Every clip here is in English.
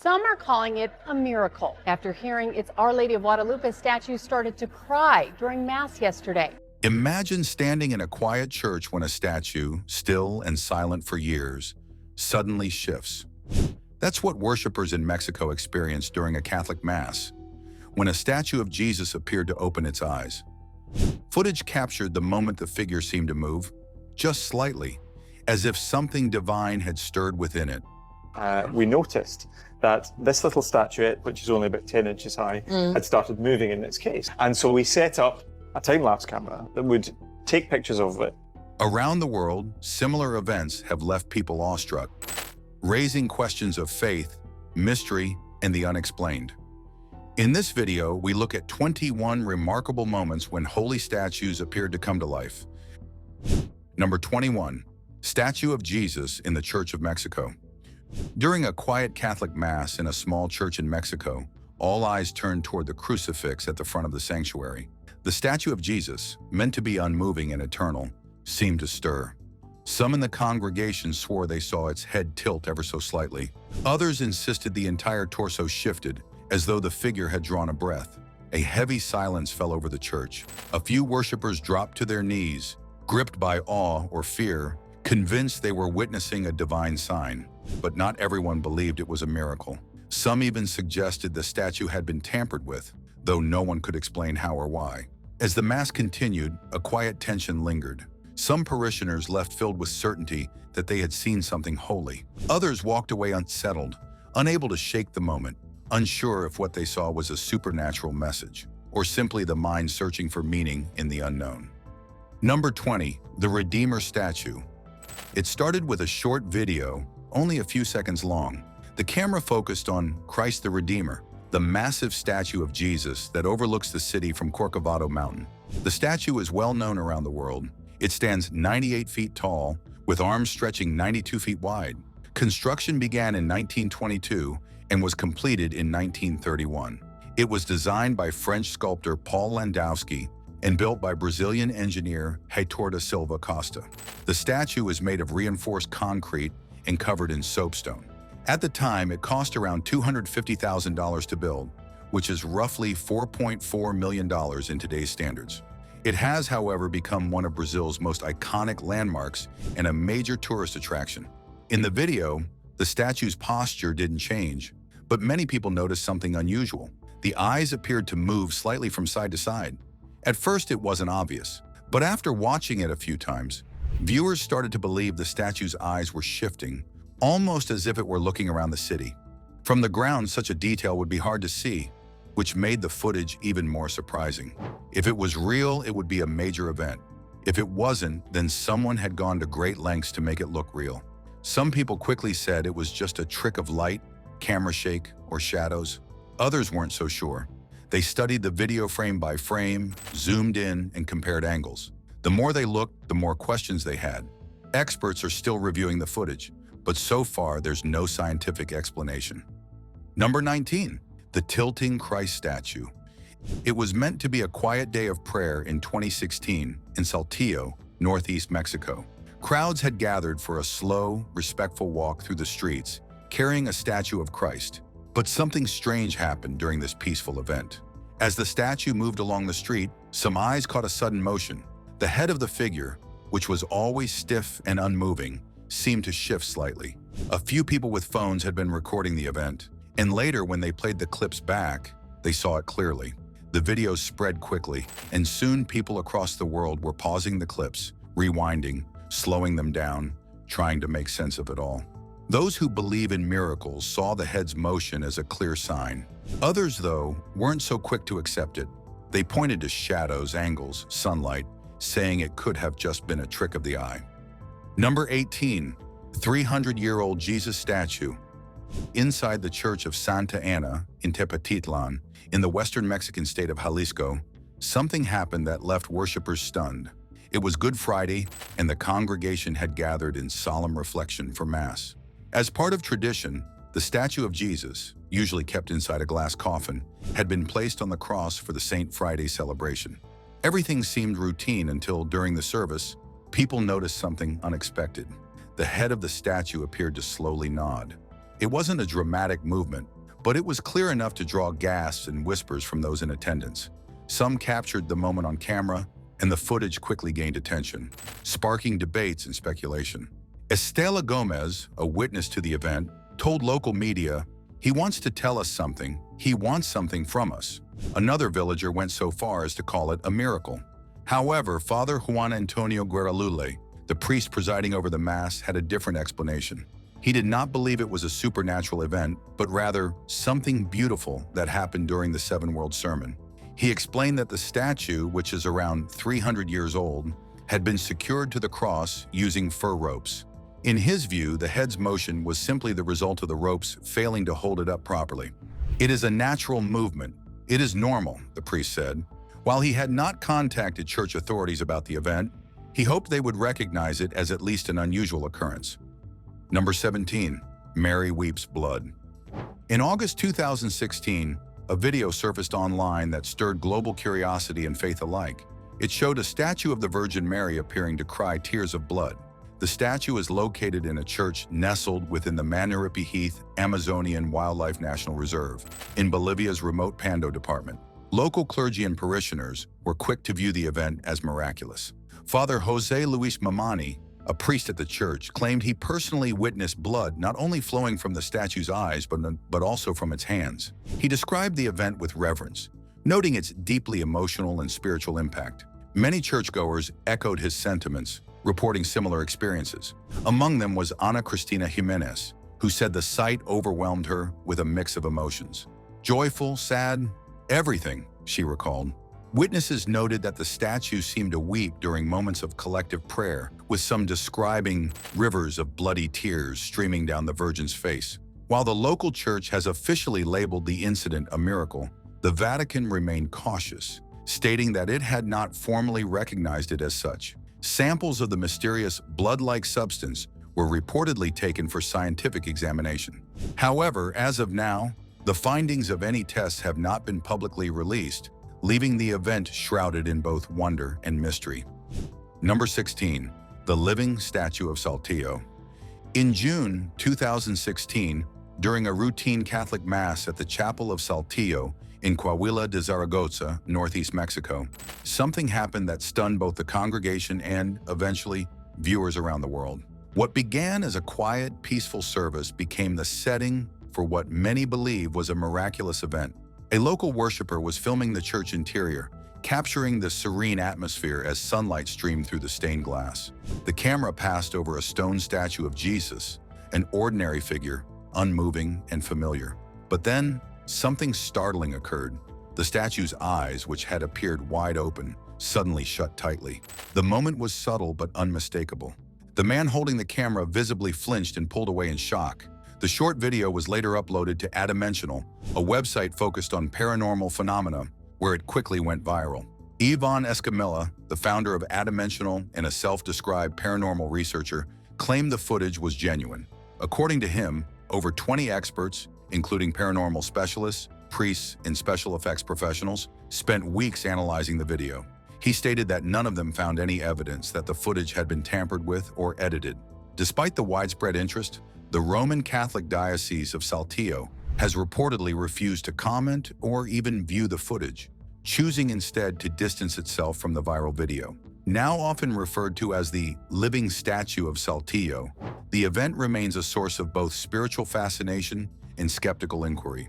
Some are calling it a miracle after hearing its Our Lady of Guadalupe statue started to cry during Mass yesterday. Imagine standing in a quiet church when a statue, still and silent for years, suddenly shifts. That's what worshipers in Mexico experienced during a Catholic Mass, when a statue of Jesus appeared to open its eyes. Footage captured the moment the figure seemed to move, just slightly, as if something divine had stirred within it. We noticed that this little statuette, which is only about 10 inches high, had started moving in its case. And so we set up a time-lapse camera that would take pictures of it. Around the world, similar events have left people awestruck, raising questions of faith, mystery, and the unexplained. In this video, we look at 21 remarkable moments when holy statues appeared to come to life. Number 21. Statue of Jesus in the Church of Mexico. During a quiet Catholic Mass in a small church in Mexico, all eyes turned toward the crucifix at the front of the sanctuary. The statue of Jesus, meant to be unmoving and eternal, seemed to stir. Some in the congregation swore they saw its head tilt ever so slightly. Others insisted the entire torso shifted, as though the figure had drawn a breath. A heavy silence fell over the church. A few worshipers dropped to their knees, gripped by awe or fear, convinced they were witnessing a divine sign. But not everyone believed it was a miracle. Some even suggested the statue had been tampered with, though no one could explain how or why. As the Mass continued, a quiet tension lingered. Some parishioners left filled with certainty that they had seen something holy. Others walked away unsettled, unable to shake the moment, unsure if what they saw was a supernatural message, or simply the mind searching for meaning in the unknown. Number 20. The Redeemer statue. It started with a short video, only a few seconds long. The camera focused on Christ the Redeemer, the massive statue of Jesus that overlooks the city from Corcovado Mountain. The statue is well known around the world. It stands 98 feet tall, with arms stretching 92 feet wide. Construction began in 1922 and was completed in 1931. It was designed by French sculptor Paul Landowski and built by Brazilian engineer Heitor da Silva Costa. The statue is made of reinforced concrete and covered in soapstone. At the time, it cost around $250,000 to build, which is roughly $4.4 million in today's standards. It has, however, become one of Brazil's most iconic landmarks and a major tourist attraction. In the video, the statue's posture didn't change, but many people noticed something unusual. The eyes appeared to move slightly from side to side. At first, it wasn't obvious, but after watching it a few times, viewers started to believe the statue's eyes were shifting, almost as if it were looking around the city. From the ground, such a detail would be hard to see, which made the footage even more surprising. If it was real, it would be a major event. If it wasn't, then someone had gone to great lengths to make it look real. Some people quickly said it was just a trick of light, camera shake, or shadows. Others weren't so sure. They studied the video frame by frame, zoomed in, and compared angles. The more they looked, the more questions they had. Experts are still reviewing the footage, but so far there's no scientific explanation. Number 19. The Tilting Christ Statue. It was meant to be a quiet day of prayer in 2016 in Saltillo, northeast Mexico. Crowds had gathered for a slow, respectful walk through the streets, carrying a statue of Christ. But something strange happened during this peaceful event. As the statue moved along the street, some eyes caught a sudden motion. The head of the figure, which was always stiff and unmoving, seemed to shift slightly. A few people with phones had been recording the event, and later when they played the clips back, they saw it clearly. The video spread quickly, and soon people across the world were pausing the clips, rewinding, slowing them down, trying to make sense of it all. Those who believe in miracles saw the head's motion as a clear sign. Others, though, weren't so quick to accept it. They pointed to shadows, angles, sunlight, saying it could have just been a trick of the eye. Number 18. 300-year-old Jesus statue. Inside the church of Santa Ana in Tepetitlan, in the western Mexican state of Jalisco, something happened that left worshipers stunned. It was Good Friday, and the congregation had gathered in solemn reflection for Mass. As part of tradition, the statue of Jesus, usually kept inside a glass coffin, had been placed on the cross for the Saint Friday celebration. Everything seemed routine until, during the service, people noticed something unexpected. The head of the statue appeared to slowly nod. It wasn't a dramatic movement, but it was clear enough to draw gasps and whispers from those in attendance. Some captured the moment on camera, and the footage quickly gained attention, sparking debates and speculation. Estela Gomez, a witness to the event, told local media, "He wants to tell us something. He wants something from us." Another villager went so far as to call it a miracle. However, Father Juan Antonio Guerralule, the priest presiding over the Mass, had a different explanation. He did not believe it was a supernatural event, but rather something beautiful that happened during the Seven World Sermon. He explained that the statue, which is around 300 years old, had been secured to the cross using fir ropes. In his view, the head's motion was simply the result of the ropes failing to hold it up properly. "It is a natural movement. It is normal," the priest said. While he had not contacted church authorities about the event, he hoped they would recognize it as at least an unusual occurrence. Number 17. Mary Weeps Blood. In August 2016, a video surfaced online that stirred global curiosity and faith alike. It showed a statue of the Virgin Mary appearing to cry tears of blood. The statue is located in a church nestled within the Manuripe Heath Amazonian Wildlife National Reserve in Bolivia's remote Pando department. Local clergy and parishioners were quick to view the event as miraculous. Father Jose Luis Mamani, a priest at the church, claimed he personally witnessed blood not only flowing from the statue's eyes, but also from its hands. He described the event with reverence, noting its deeply emotional and spiritual impact. Many churchgoers echoed his sentiments, reporting similar experiences. Among them was Ana Cristina Jimenez, who said the sight overwhelmed her with a mix of emotions. "Joyful, sad, everything," she recalled. Witnesses noted that the statue seemed to weep during moments of collective prayer, with some describing rivers of bloody tears streaming down the Virgin's face. While the local church has officially labeled the incident a miracle, the Vatican remained cautious, stating that it had not formally recognized it as such. Samples of the mysterious blood-like substance were reportedly taken for scientific examination. However, as of now, the findings of any tests have not been publicly released, leaving the event shrouded in both wonder and mystery. Number 16. The Living Statue of Saltillo. In June 2016, during a routine Catholic Mass at the Chapel of Saltillo in Coahuila de Zaragoza, northeast Mexico, something happened that stunned both the congregation and, eventually, viewers around the world. What began as a quiet, peaceful service became the setting for what many believe was a miraculous event. A local worshiper was filming the church interior, capturing the serene atmosphere as sunlight streamed through the stained glass. The camera passed over a stone statue of Jesus, an ordinary figure, unmoving and familiar. But then, something startling occurred. The statue's eyes, which had appeared wide open, suddenly shut tightly. The moment was subtle but unmistakable. The man holding the camera visibly flinched and pulled away in shock. The short video was later uploaded to Adimensional, a website focused on paranormal phenomena, where it quickly went viral. Ivan Escamilla, the founder of Adimensional and a self-described paranormal researcher, claimed the footage was genuine. According to him, over 20 experts, including paranormal specialists, priests, and special effects professionals, spent weeks analyzing the video. He stated that none of them found any evidence that the footage had been tampered with or edited. Despite the widespread interest, the Roman Catholic Diocese of Saltillo has reportedly refused to comment or even view the footage, choosing instead to distance itself from the viral video. Now often referred to as the Living Statue of Saltillo, the event remains a source of both spiritual fascination and skeptical inquiry.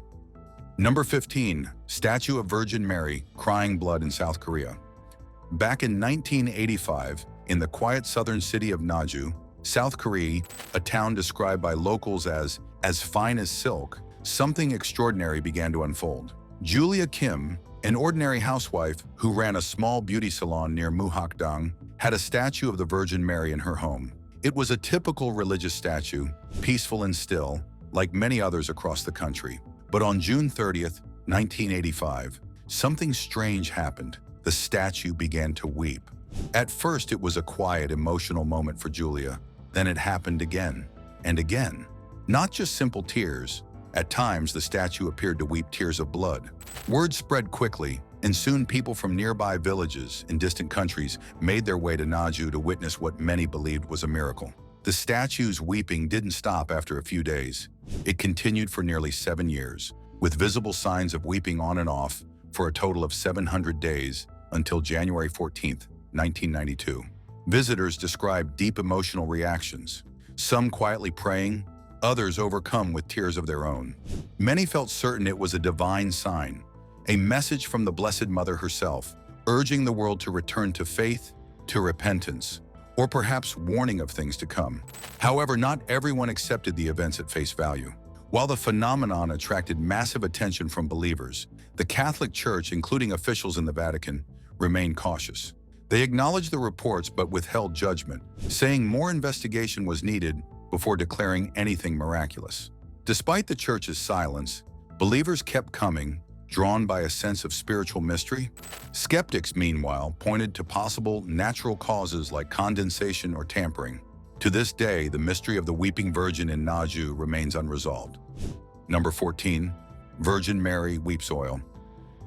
Number 15. Statue of Virgin Mary crying blood in South Korea. Back in 1985, in the quiet southern city of Naju, South Korea, a town described by locals as fine as silk, something extraordinary began to unfold. Julia Kim, an ordinary housewife who ran a small beauty salon near Muhakdang, had a statue of the Virgin Mary in her home. It was a typical religious statue, peaceful and still, like many others across the country. But on June 30th, 1985, something strange happened. The statue began to weep. At first, it was a quiet, emotional moment for Julia. Then it happened again and again. Not just simple tears. At times, the statue appeared to weep tears of blood. Word spread quickly, and soon people from nearby villages in distant countries made their way to Naju to witness what many believed was a miracle. The statue's weeping didn't stop after a few days. It continued for nearly 7 years, with visible signs of weeping on and off for a total of 700 days until January 14, 1992. Visitors described deep emotional reactions, some quietly praying, others overcome with tears of their own. Many felt certain it was a divine sign, a message from the Blessed Mother herself, urging the world to return to faith, to repentance, or perhaps warning of things to come. However, not everyone accepted the events at face value. While the phenomenon attracted massive attention from believers, the Catholic Church, including officials in the Vatican, remained cautious. They acknowledged the reports but withheld judgment, saying more investigation was needed before declaring anything miraculous. Despite the Church's silence, believers kept coming, drawn by a sense of spiritual mystery. Skeptics, meanwhile, pointed to possible natural causes like condensation or tampering. To this day, the mystery of the Weeping Virgin in Nauvoo remains unresolved. Number 14. Virgin Mary Weeps Oil.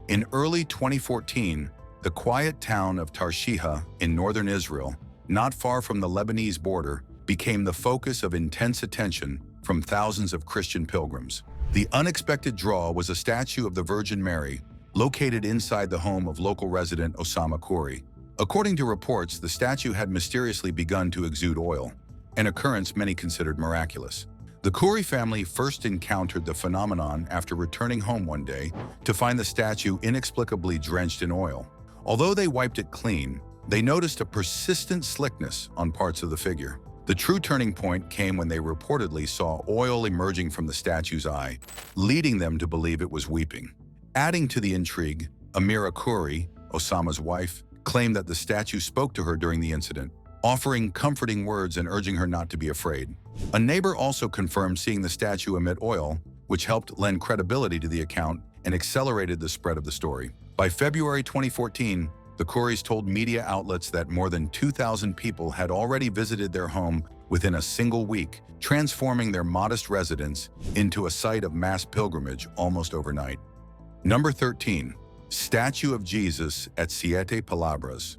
In early 2014, the quiet town of Tarshiha in northern Israel, not far from the Lebanese border, became the focus of intense attention from thousands of Christian pilgrims. The unexpected draw was a statue of the Virgin Mary, located inside the home of local resident Osama Khoury. According to reports, the statue had mysteriously begun to exude oil, an occurrence many considered miraculous. The Khoury family first encountered the phenomenon after returning home one day to find the statue inexplicably drenched in oil. Although they wiped it clean, they noticed a persistent slickness on parts of the figure. The true turning point came when they reportedly saw oil emerging from the statue's eye, leading them to believe it was weeping. Adding to the intrigue, Amira Khoury, Osama's wife, claimed that the statue spoke to her during the incident, offering comforting words and urging her not to be afraid. A neighbor also confirmed seeing the statue emit oil, which helped lend credibility to the account and accelerated the spread of the story. By February 2014, the Khourys told media outlets that more than 2,000 people had already visited their home within a single week, transforming their modest residence into a site of mass pilgrimage almost overnight. Number 13. Statue of Jesus at Siete Palabras.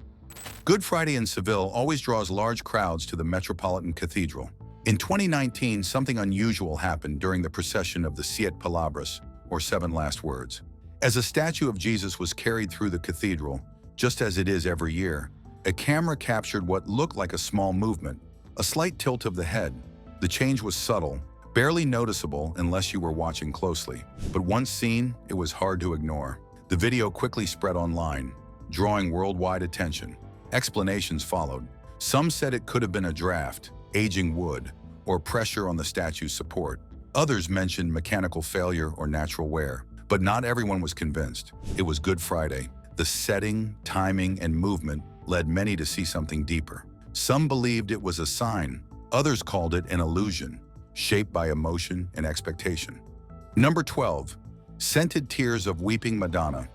Good Friday in Seville always draws large crowds to the Metropolitan Cathedral. In 2019, something unusual happened during the procession of the Siete Palabras, or 7 last words. As a statue of Jesus was carried through the cathedral, just as it is every year, a camera captured what looked like a small movement, a slight tilt of the head. The change was subtle, barely noticeable unless you were watching closely. But once seen, it was hard to ignore. The video quickly spread online, drawing worldwide attention. Explanations followed. Some said it could have been a draft, aging wood, or pressure on the statue's support. Others mentioned mechanical failure or natural wear. But not everyone was convinced. It was Good Friday. The setting, timing, and movement led many to see something deeper. Some believed it was a sign. Others called it an illusion, shaped by emotion and expectation. Number 12. Scented Tears of Weeping Madonna.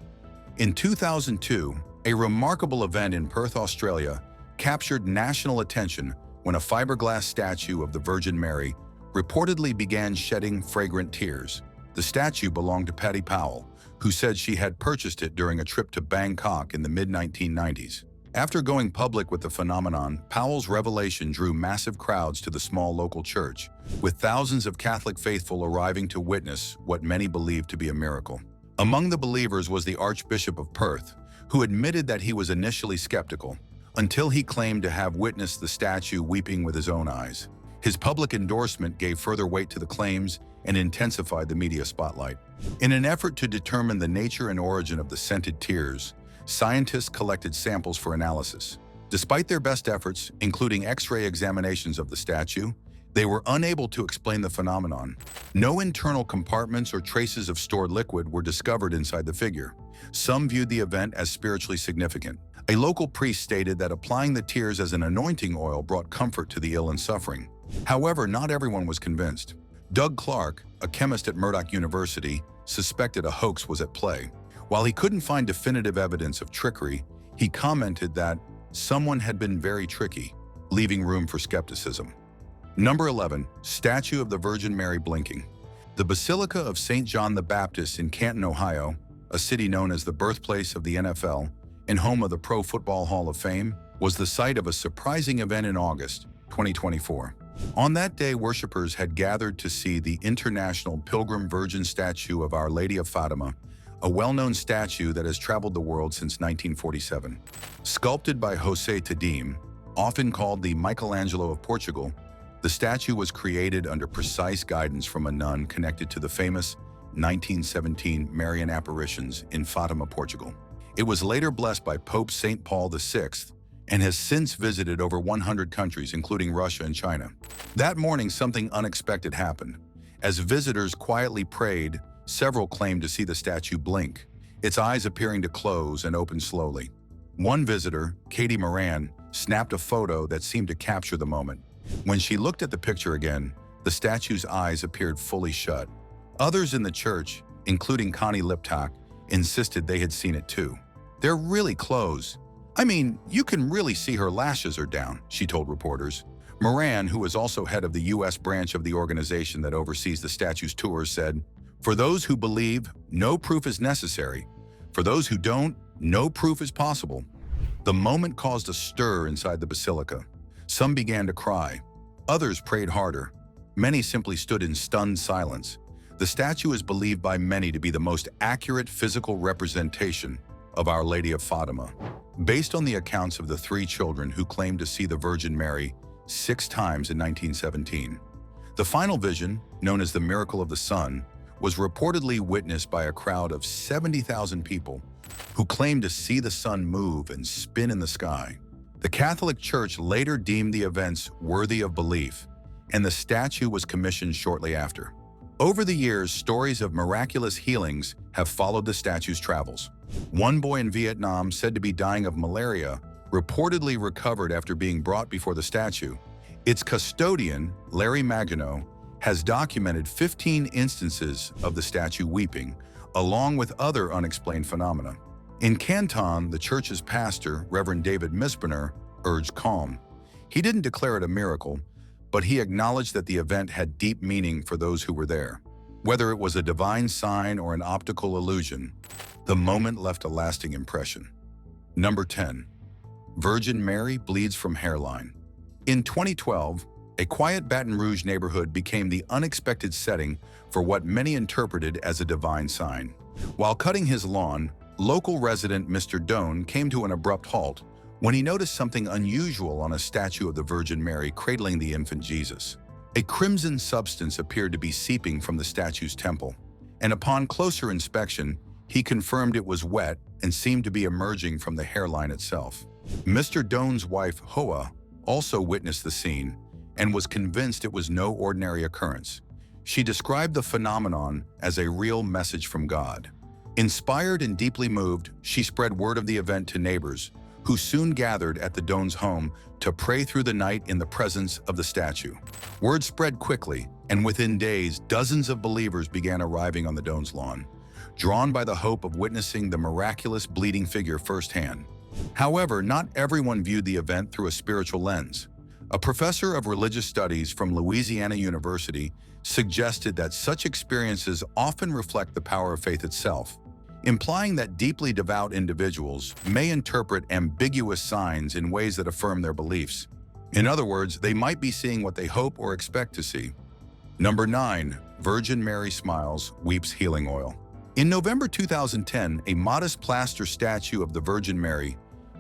In 2002, a remarkable event in Perth, Australia, captured national attention when a fiberglass statue of the Virgin Mary reportedly began shedding fragrant tears. The statue belonged to Patty Powell, who said she had purchased it during a trip to Bangkok in the mid-1990s. After going public with the phenomenon, Powell's revelation drew massive crowds to the small local church, with thousands of Catholic faithful arriving to witness what many believed to be a miracle. Among the believers was the Archbishop of Perth, who admitted that he was initially skeptical, until he claimed to have witnessed the statue weeping with his own eyes. His public endorsement gave further weight to the claims and intensified the media spotlight. In an effort to determine the nature and origin of the scented tears, scientists collected samples for analysis. Despite their best efforts, including X-ray examinations of the statue, they were unable to explain the phenomenon. No internal compartments or traces of stored liquid were discovered inside the figure. Some viewed the event as spiritually significant. A local priest stated that applying the tears as an anointing oil brought comfort to the ill and suffering. However, not everyone was convinced. Doug Clark, a chemist at Murdoch University, suspected a hoax was at play. While he couldn't find definitive evidence of trickery, he commented that someone had been very tricky, leaving room for skepticism. Number 11. Statue of the Virgin Mary blinking. The Basilica of St. John the Baptist in Canton, Ohio, a city known as the birthplace of the NFL and home of the Pro Football Hall of Fame, was the site of a surprising event in August 2024. On that day, worshippers had gathered to see the International Pilgrim Virgin statue of Our Lady of Fatima, a well-known statue that has traveled the world since 1947. Sculpted by José Tadim, often called the Michelangelo of Portugal, the statue was created under precise guidance from a nun connected to the famous 1917 Marian apparitions in Fatima, Portugal. It was later blessed by Pope St. Paul VI and has since visited over 100 countries, including Russia and China. That morning, something unexpected happened. As visitors quietly prayed, several claimed to see the statue blink, its eyes appearing to close and open slowly. One visitor, Katie Marian, snapped a photo that seemed to capture the moment. When she looked at the picture again, the statue's eyes appeared fully shut. Others in the church, including Connie Liptak, insisted they had seen it too. "They're really closed. I mean, you can really see her lashes are down," she told reporters. Marian, who is also head of the U.S. branch of the organization that oversees the statue's tours, said, "For those who believe, no proof is necessary. For those who don't, no proof is possible." The moment caused a stir inside the basilica. Some began to cry. Others prayed harder. Many simply stood in stunned silence. The statue is believed by many to be the most accurate physical representation of Our Lady of Fatima. Based on the accounts of the 3 children who claimed to see the Virgin Mary 6 times in 1917, the final vision, known as the Miracle of the Sun, was reportedly witnessed by a crowd of 70,000 people who claimed to see the sun move and spin in the sky. The Catholic Church later deemed the events worthy of belief, and the statue was commissioned shortly after. Over the years, stories of miraculous healings have followed the statue's travels. One boy in Vietnam, said to be dying of malaria, reportedly recovered after being brought before the statue. Its custodian, Larry Magino, has documented 15 instances of the statue weeping, along with other unexplained phenomena. In Canton, the church's pastor, Reverend David Mispiner, urged calm. He didn't declare it a miracle, but he acknowledged that the event had deep meaning for those who were there. Whether it was a divine sign or an optical illusion, the moment left a lasting impression. Number 10. Virgin Mary bleeds from hairline. In 2012, a quiet Baton Rouge neighborhood became the unexpected setting for what many interpreted as a divine sign. While cutting his lawn, local resident Mr. Doan came to an abrupt halt when he noticed something unusual on a statue of the Virgin Mary cradling the infant Jesus. A crimson substance appeared to be seeping from the statue's temple, and upon closer inspection, he confirmed it was wet and seemed to be emerging from the hairline itself. Mr. Doan's wife, Hoa, also witnessed the scene and was convinced it was no ordinary occurrence. She described the phenomenon as a real message from God. Inspired and deeply moved, she spread word of the event to neighbors, who soon gathered at the Doan's home to pray through the night in the presence of the statue. Word spread quickly, and within days, dozens of believers began arriving on the Doan's lawn, drawn by the hope of witnessing the miraculous bleeding figure firsthand. However, not everyone viewed the event through a spiritual lens. A professor of religious studies from Louisiana University suggested that such experiences often reflect the power of faith itself, implying that deeply devout individuals may interpret ambiguous signs in ways that affirm their beliefs. In other words, they might be seeing what they hope or expect to see. Number 9. Virgin Mary smiles, weeps healing oil. In November 2010, a modest plaster statue of the Virgin Mary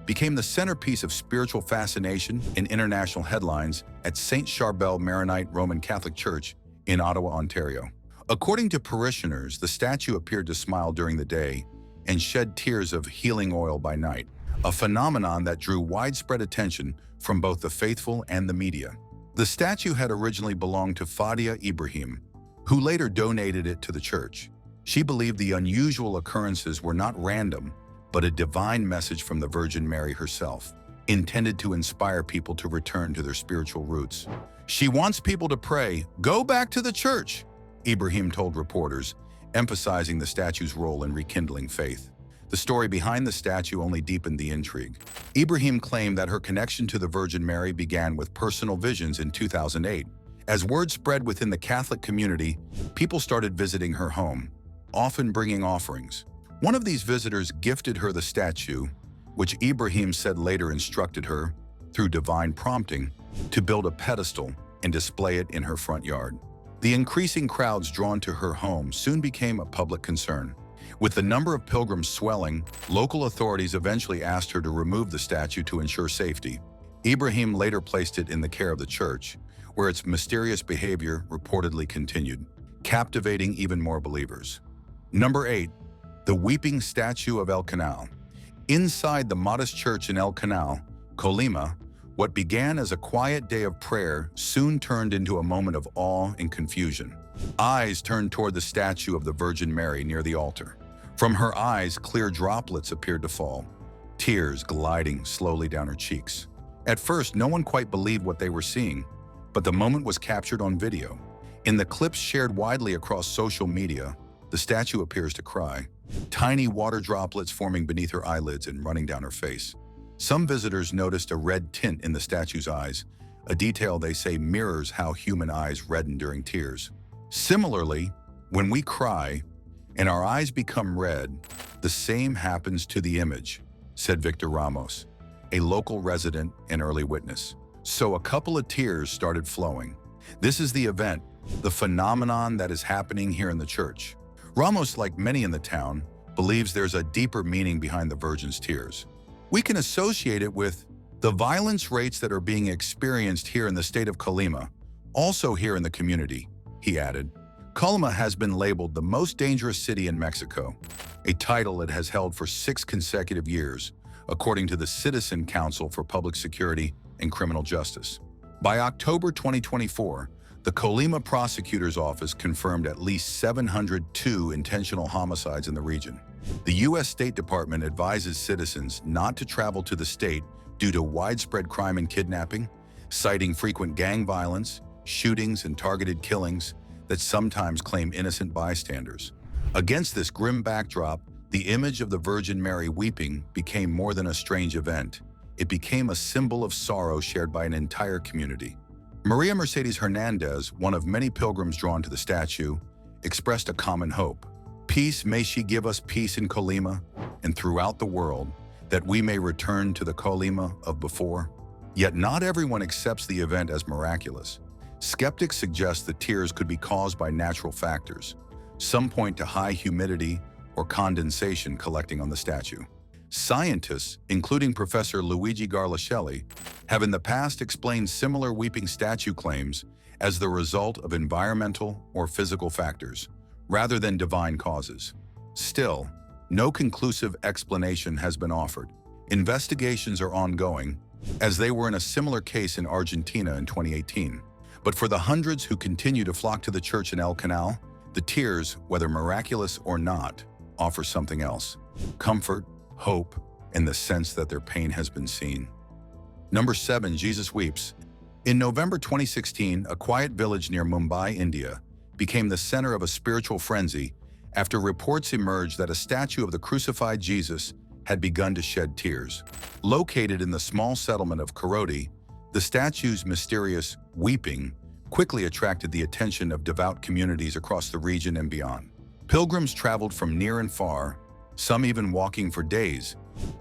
became the centerpiece of spiritual fascination in international headlines at St. Charbel Maronite Roman Catholic Church in Ottawa, Ontario. According to parishioners, the statue appeared to smile during the day and shed tears of healing oil by night, a phenomenon that drew widespread attention from both the faithful and the media. The statue had originally belonged to Fadia Ibrahim, who later donated it to the church. She believed the unusual occurrences were not random, but a divine message from the Virgin Mary herself, intended to inspire people to return to their spiritual roots. "She wants people to pray, go back to the church," Ibrahim told reporters, emphasizing the statue's role in rekindling faith. The story behind the statue only deepened the intrigue. Ibrahim claimed that her connection to the Virgin Mary began with personal visions in 2008. As word spread within the Catholic community, people started visiting her home, often bringing offerings. One of these visitors gifted her the statue, which Ibrahim said later instructed her, through divine prompting, to build a pedestal and display it in her front yard. The increasing crowds drawn to her home soon became a public concern. With the number of pilgrims swelling, local authorities eventually asked her to remove the statue to ensure safety. Ibrahim later placed it in the care of the church, where its mysterious behavior reportedly continued, captivating even more believers. Number 8. The Weeping Statue of El Canal. Inside the modest church in El Canal, Colima, what began as a quiet day of prayer soon turned into a moment of awe and confusion. Eyes turned toward the statue of the Virgin Mary near the altar. From her eyes, clear droplets appeared to fall, tears gliding slowly down her cheeks. At first, no one quite believed what they were seeing, but the moment was captured on video. In the clips shared widely across social media, the statue appears to cry, tiny water droplets forming beneath her eyelids and running down her face. Some visitors noticed a red tint in the statue's eyes, a detail they say mirrors how human eyes redden during tears. Similarly, when we cry and our eyes become red, the same happens to the image, said Victor Ramos, a local resident and early witness. So a couple of tears started flowing. This is the event, the phenomenon that is happening here in the church. Ramos, like many in the town, believes there's a deeper meaning behind the Virgin's tears. We can associate it with the violence rates that are being experienced here in the state of Colima, also here in the community, he added. Colima has been labeled the most dangerous city in Mexico, a title it has held for 6 consecutive years, according to the Citizen Council for Public Security and Criminal Justice. By October 2024, the Colima Prosecutor's Office confirmed at least 702 intentional homicides in the region. The U.S. State Department advises citizens not to travel to the state due to widespread crime and kidnapping, citing frequent gang violence, shootings, and targeted killings that sometimes claim innocent bystanders. Against this grim backdrop, the image of the Virgin Mary weeping became more than a strange event. It became a symbol of sorrow shared by an entire community. Maria Mercedes Hernandez, one of many pilgrims drawn to the statue, expressed a common hope. Peace, may she give us peace in Colima and throughout the world, that we may return to the Colima of before. Yet not everyone accepts the event as miraculous. Skeptics suggest the tears could be caused by natural factors. Some point to high humidity or condensation collecting on the statue. Scientists, including Professor Luigi Garlascelli, have in the past explained similar weeping statue claims as the result of environmental or physical factors, rather than divine causes. Still, no conclusive explanation has been offered. Investigations are ongoing, as they were in a similar case in Argentina in 2018. But for the hundreds who continue to flock to the church in El Canal, the tears, whether miraculous or not, offer something else: comfort, hope, and the sense that their pain has been seen. Number 7. Jesus Weeps. In November 2016, a quiet village near Mumbai, India, became the center of a spiritual frenzy after reports emerged that a statue of the crucified Jesus had begun to shed tears. Located in the small settlement of Karoti, the statue's mysterious weeping quickly attracted the attention of devout communities across the region and beyond. Pilgrims traveled from near and far, some even walking for days,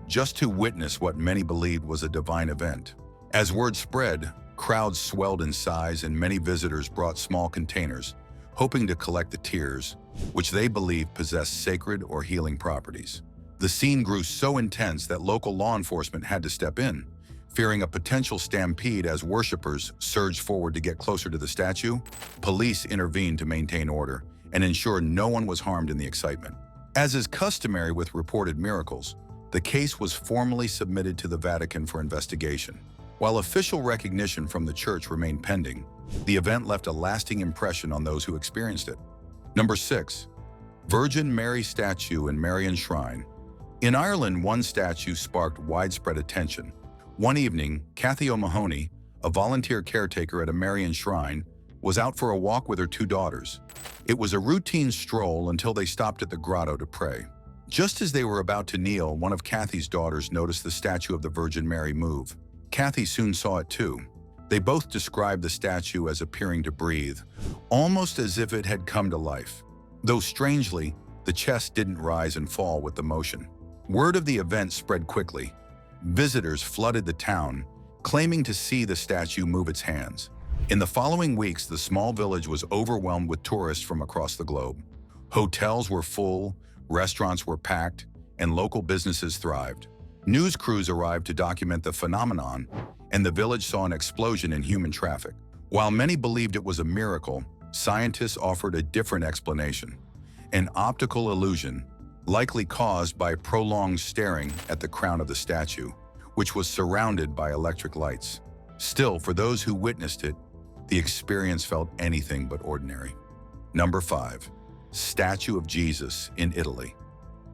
just to witness what many believed was a divine event. As word spread, crowds swelled in size and many visitors brought small containers, hoping to collect the tears, which they believed possessed sacred or healing properties. The scene grew so intense that local law enforcement had to step in, fearing a potential stampede as worshippers surged forward to get closer to the statue. Police intervened to maintain order and ensure no one was harmed in the excitement. As is customary with reported miracles, the case was formally submitted to the Vatican for investigation. While official recognition from the church remained pending, the event left a lasting impression on those who experienced it. Number 6. Virgin Mary statue in Marian Shrine. In Ireland, one statue sparked widespread attention. One evening, Kathy O'Mahony, a volunteer caretaker at a Marian shrine, was out for a walk with her 2 daughters. It was a routine stroll until they stopped at the grotto to pray. Just as they were about to kneel, one of Kathy's daughters noticed the statue of the Virgin Mary move. Kathy soon saw it too. They both described the statue as appearing to breathe, almost as if it had come to life. Though strangely, the chest didn't rise and fall with the motion. Word of the event spread quickly. Visitors flooded the town, claiming to see the statue move its hands. In the following weeks, the small village was overwhelmed with tourists from across the globe. Hotels were full, restaurants were packed, and local businesses thrived. News crews arrived to document the phenomenon, and the village saw an explosion in human traffic. While many believed it was a miracle, scientists offered a different explanation: an optical illusion, likely caused by prolonged staring at the crown of the statue, which was surrounded by electric lights. Still, for those who witnessed it, the experience felt anything but ordinary. Number 5. Statue of Jesus in Italy.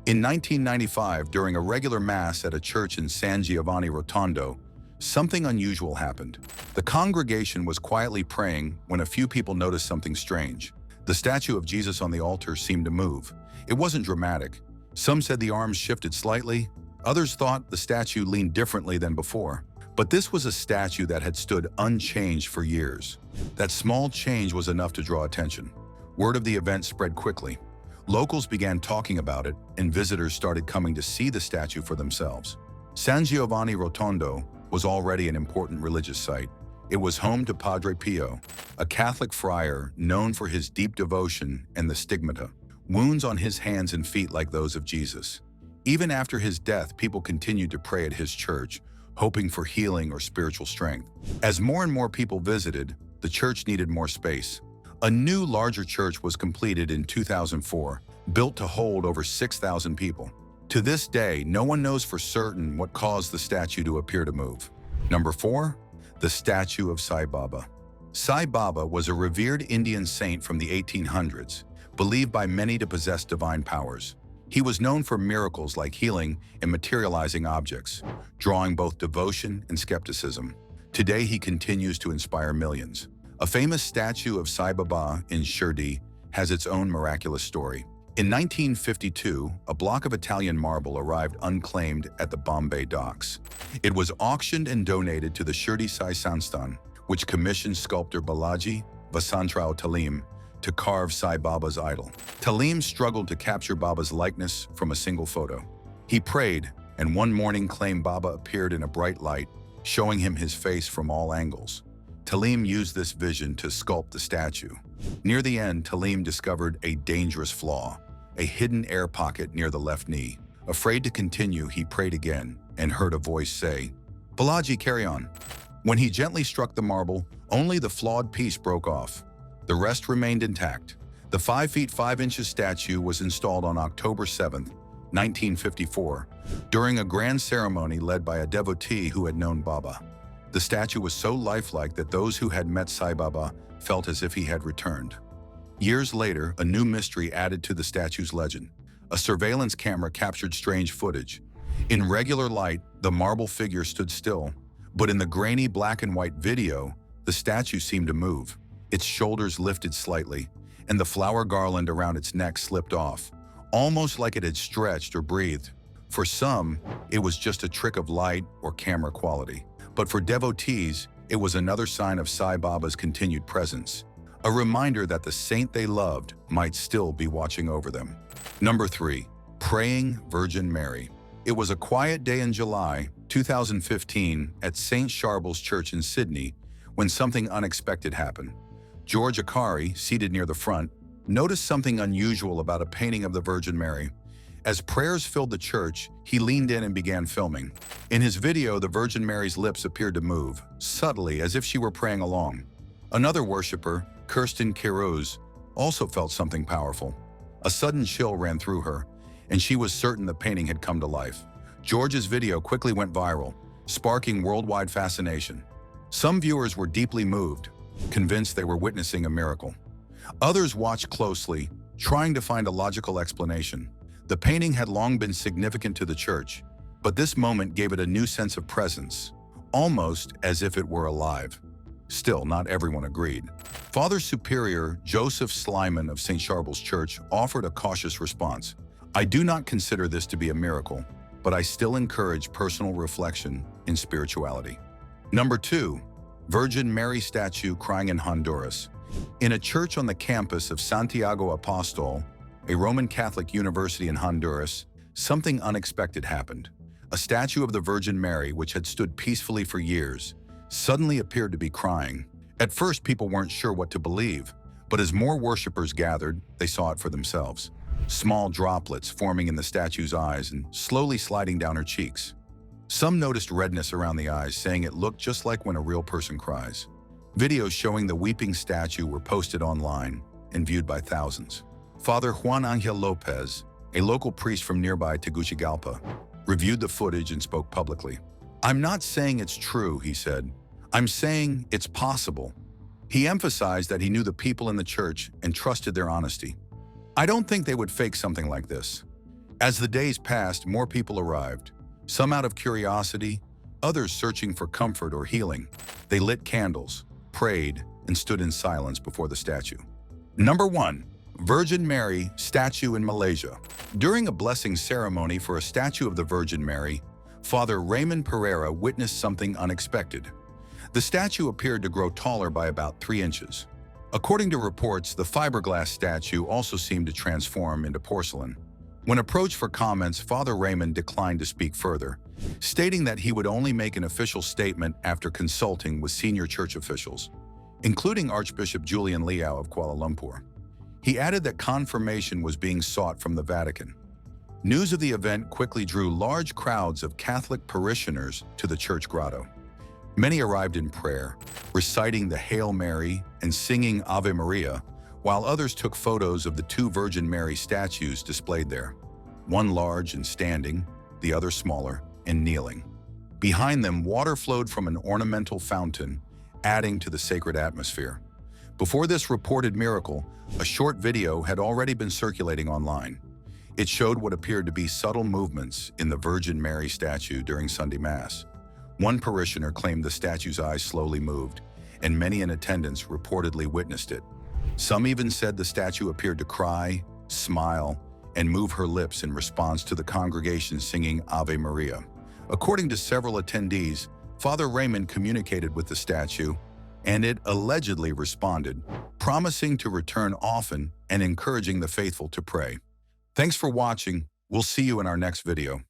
In 1995, during a regular mass at a church in San Giovanni Rotondo, something unusual happened. The congregation was quietly praying when a few people noticed something strange. The statue of Jesus on the altar seemed to move. It wasn't dramatic. Some said the arms shifted slightly. Others thought the statue leaned differently than before. But this was a statue that had stood unchanged for years. That small change was enough to draw attention. Word of the event spread quickly. Locals began talking about it, and visitors started coming to see the statue for themselves. San Giovanni Rotondo was already an important religious site. It was home to Padre Pio, a Catholic friar known for his deep devotion and the stigmata, wounds on his hands and feet like those of Jesus. Even after his death, people continued to pray at his church, hoping for healing or spiritual strength. As more and more people visited, the church needed more space. A new, larger church was completed in 2004, built to hold over 6,000 people. To this day, no one knows for certain what caused the statue to appear to move. Number 4. The statue of Sai Baba. Sai Baba was a revered Indian saint from the 1800s, believed by many to possess divine powers. He was known for miracles like healing and materializing objects, drawing both devotion and skepticism. Today, he continues to inspire millions. A famous statue of Sai Baba in Shirdi has its own miraculous story. In 1952, a block of Italian marble arrived unclaimed at the Bombay docks. It was auctioned and donated to the Shirdi Sai Sansthan, which commissioned sculptor Balaji Vasantrao Talim to carve Sai Baba's idol. Talim struggled to capture Baba's likeness from a single photo. He prayed, and one morning claimed Baba appeared in a bright light, showing him his face from all angles. Talim used this vision to sculpt the statue. Near the end, Talim discovered a dangerous flaw: a hidden air pocket near the left knee. Afraid to continue, he prayed again and heard a voice say, "Balaji, carry on." When he gently struck the marble, only the flawed piece broke off. The rest remained intact. The 5 feet 5 inches statue was installed on October 7, 1954, during a grand ceremony led by a devotee who had known Baba. The statue was so lifelike that those who had met Sai Baba felt as if he had returned. Years later, a new mystery added to the statue's legend. A surveillance camera captured strange footage. In regular light, the marble figure stood still, but in the grainy black and white video, the statue seemed to move. Its shoulders lifted slightly, and the flower garland around its neck slipped off, almost like it had stretched or breathed. For some, it was just a trick of light or camera quality. But for devotees, it was another sign of Sai Baba's continued presence, a reminder that the saint they loved might still be watching over them. Number 3. Praying Virgin Mary. It was a quiet day in July 2015 at St. Charbel's Church in Sydney when something unexpected happened. George Akari, seated near the front, noticed something unusual about a painting of the Virgin Mary. As prayers filled the church, he leaned in and began filming. In his video, the Virgin Mary's lips appeared to move, subtly as if she were praying along. Another worshiper, Kirsten Quiroz, also felt something powerful. A sudden chill ran through her, and she was certain the painting had come to life. George's video quickly went viral, sparking worldwide fascination. Some viewers were deeply moved, convinced they were witnessing a miracle. Others watched closely, trying to find a logical explanation. The painting had long been significant to the church, but this moment gave it a new sense of presence, almost as if it were alive. Still, not everyone agreed. Father Superior Joseph Slyman of St. Charbel's Church offered a cautious response. "I do not consider this to be a miracle, but I still encourage personal reflection in spirituality." Number 2. Virgin Mary statue crying in Honduras. In a church on the campus of Santiago Apostol, a Roman Catholic university in Honduras, something unexpected happened. A statue of the Virgin Mary, which had stood peacefully for years, suddenly appeared to be crying. At first, people weren't sure what to believe, but as more worshippers gathered, they saw it for themselves. Small droplets forming in the statue's eyes and slowly sliding down her cheeks. Some noticed redness around the eyes, saying it looked just like when a real person cries. Videos showing the weeping statue were posted online and viewed by thousands. Father Juan Angel Lopez, a local priest from nearby Tegucigalpa, reviewed the footage and spoke publicly. "I'm not saying it's true," he said. "I'm saying it's possible." He emphasized that he knew the people in the church and trusted their honesty. "I don't think they would fake something like this." As the days passed, more people arrived, some out of curiosity, others searching for comfort or healing. They lit candles, prayed, and stood in silence before the statue. Number 1. Virgin Mary statue in Malaysia. During a blessing ceremony for a statue of the Virgin Mary, Father Raymond Pereira witnessed something unexpected. The statue appeared to grow taller by about 3 inches. According to reports, the fiberglass statue also seemed to transform into porcelain. When approached for comments, Father Raymond declined to speak further, stating that he would only make an official statement after consulting with senior church officials, including Archbishop Julian Liao of Kuala Lumpur. He added that confirmation was being sought from the Vatican. News of the event quickly drew large crowds of Catholic parishioners to the church grotto. Many arrived in prayer, reciting the Hail Mary and singing Ave Maria, while others took photos of the 2 Virgin Mary statues displayed there, one large and standing, the other smaller and kneeling. Behind them, water flowed from an ornamental fountain, adding to the sacred atmosphere. Before this reported miracle, a short video had already been circulating online. It showed what appeared to be subtle movements in the Virgin Mary statue during Sunday Mass. One parishioner claimed the statue's eyes slowly moved, and many in attendance reportedly witnessed it. Some even said the statue appeared to cry, smile, and move her lips in response to the congregation singing Ave Maria. According to several attendees, Father Raymond communicated with the statue, and it allegedly responded, promising to return often and encouraging the faithful to pray. Thanks for watching. We'll see you in our next video.